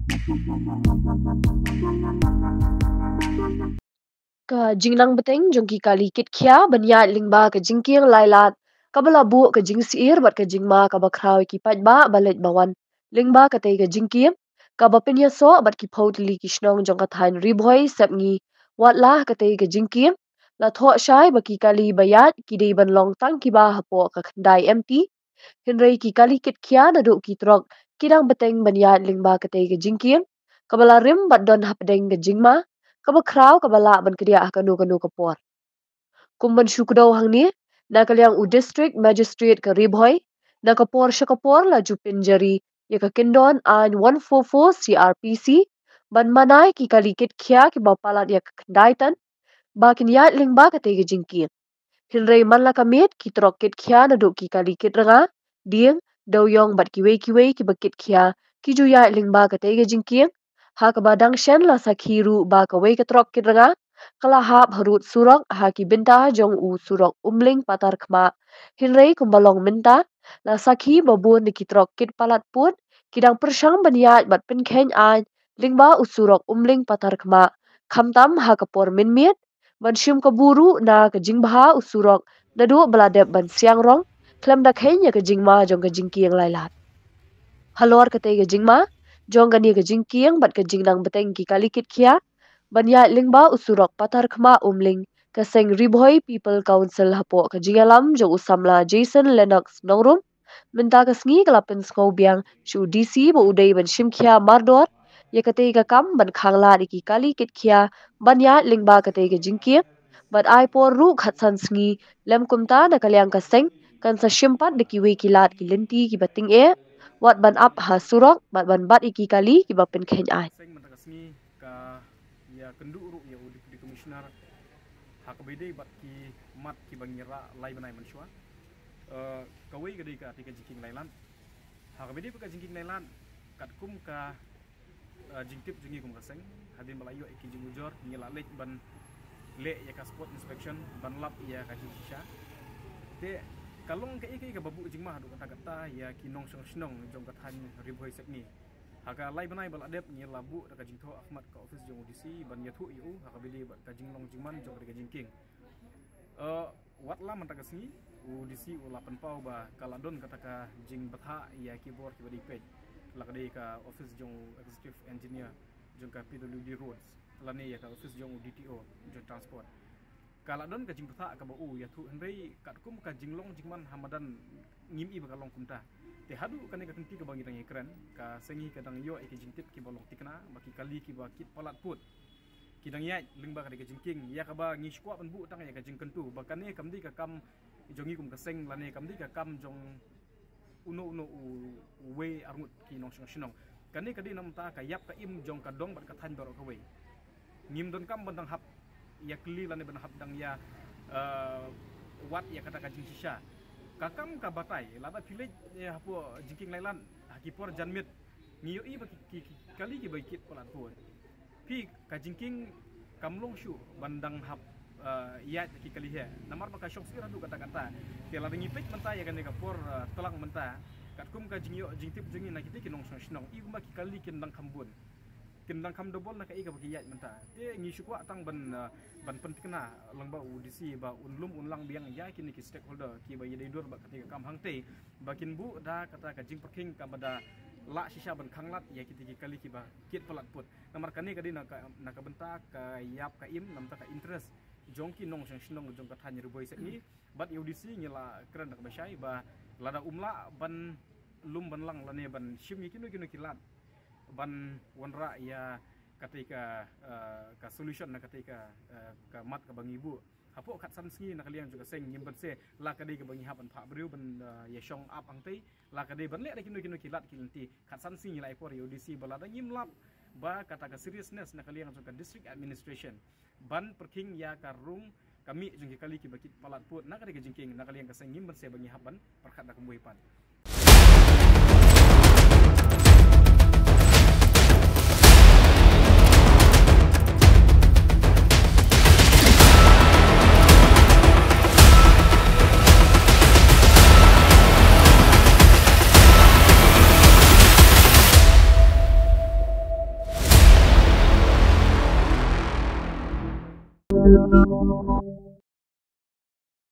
Ka jinglang beteng jongki kali kit khia banya lingba ka jingkir lailat kabala bu ka jingsiir bat ka jingma ka bakrawi ki pajba balet bawan lingba ka te ka jingkim ka bapinya so bat ki photli ki shnong jong ka thain ribhoi sapngi watla ka te ka jingkim la tho shai baki kali bayat ki dei ban long tang ki ba hapo ka khandai empty hinrei ki kali kit khia na du ki trok kidang beteng banya lingba ka te ka jingkim kabala rim bat don hapdeng ka jingma kaba kraw kaba la ban kedia kanu kapor kumban shukdo hangni na kalyang u district magistrate ka ribhoi na kapor shakapor la jupin jari ya ka kindon an 144 CRPC ban manai ki kalikit khia ki bapalat ya ka kandaitan bakin ya lingba ka tege jingki hinrei man la kamit ki trokit khia na du ki kalikit ranga ding doyong bat ki wei ki bakit khia ki ju ya lingba ka tege jingki ha ka badang shen la sakhiru ba ka wei ka trok kiranga kala hap harut surok ha ki binta jong u surok umling patar khma hinrei kumbalong minta la sakhi babun ni ki trok kit palat put kidang persang baniat bat pin khen an lingba usurok umling patar khma khamtam ha ka por min miet ban shim ka buru na ka jingbha usurok na du baladep ban siang rong klem da khen ya ka jingma jong ka jingkiang lailat halor ka te ka jingma jong gani ka jingkiang bat ka jingnang beteng ki kalikit khia banya lingba usurok patar khma umling ka seng ribhoi people council hapo ka jingalam jo usamla Jason Lennox nongrum minta ka sngi kalapin skau biang shu DC bo udai ban shimkhia mardor yakate ka kam ban khangla ki kalikit khia banya lingba ka te ka jingkiang bat ai por ru khatsan sngi lem kumta na kalyang ka seng kan sa shimpat de ki we ki lat ki linti ki bating e wat ban up ha surok bat ban bat iki kali ki bapin khen ai seng mentakasni ka ya kenduru ya di komisioner hakabede bat ki mat ki bangira lai banai mansua kawai gede ka tika jiking lailan hakabede ka jiking lailan kat kum ka jingtip jingi kum kaseng hadin balayo ki jingujor ngila lek ban le ya ka spot inspection ban lap ya ka shisha te kalong ka iki ka babu jingma hadu kata kata ya ki nong snong jong kathan ribhoi sekni haka lai banai baladep ni labu ka jingtho ahmad ka office jong DC ban yathu yu haka bili ka jinglong jingman jong ka jingking watla mantagasni DC u lapan pau ba kaladon kata ka jing batha ya keyboard ki badi page lakade ka office jong executive engineer jong ka PWD roads lani ya ka office jong DTO jong transport kaladon ka jing batha ka ba u yathu henrei kat kum ka jinglong jingman hamadan ngim i ba kalong kumta te hadu kane ka tenti ka bangi tangi keren ka sengi ka dang yo ki jingtip ki bolong tikna baki kali ki ba kit palat put ki dang ya lingba ka de jingking ya ka ba ngi skwa ban bu tang ya ka jingkentu bakane kamdi ka kam jongi kum ka seng lane kamdi ka kam jong uno we arngut ki nong shinong kane ka di nam ta ka yap ka im jong ka dong bat ka than baro ka we ngim don kam ban dang hap ya kli lane ban hap dang ya wat ya kata ka jing shisha kakam ka batai laba village ya hapo jingking lailan hakipor janmit ngiyo i baki kali ki baikit polat pur pi ka jingking kamlong shu bandang hap ya ki kali he namar maka shop sira du kata kata tela ringi pek menta ya kan ka por telang menta kat kum ka jingyo jingtip jingi na kiti kinong snong i kuma ki kali kin dang kambun kindang kam dobol na ka ika baki yat menta te ngi shukwa tang ban pentikna langba UDC ba unlum unlang biang ya kini ki stakeholder ki ba yedai dur ba ketika kam hangte bakin bu da kata ka jing perking ka bada la shisha ban khanglat ya kiti kali ki ba kit pelat put namar kani kadi na ka benta ka yap ka im nam ta ka interest jongki nong snong jong ka thanya ruboi sekni bat UDC ngila keren ka basai ba lada umla ban lum ban lang lane ban shim kinu kilat ban wanra ya ketika ka solution na ketika ka mat ka bangi bu hapo khat san sngi na kaliang juga seng nyimban se la ka dei ka bangi haban pha briu ban ya shong up angtei la ka dei ban le da kinu kilat kilanti khat san sngi lai por UDC balada nyim lap ba kata ka seriousness na kaliang juga district administration ban perking ya karung kami jengki kali ki bakit palat put na ka dei ka jengking na kaliang ka seng nyimban se bangi haban perkhat da kumbuipan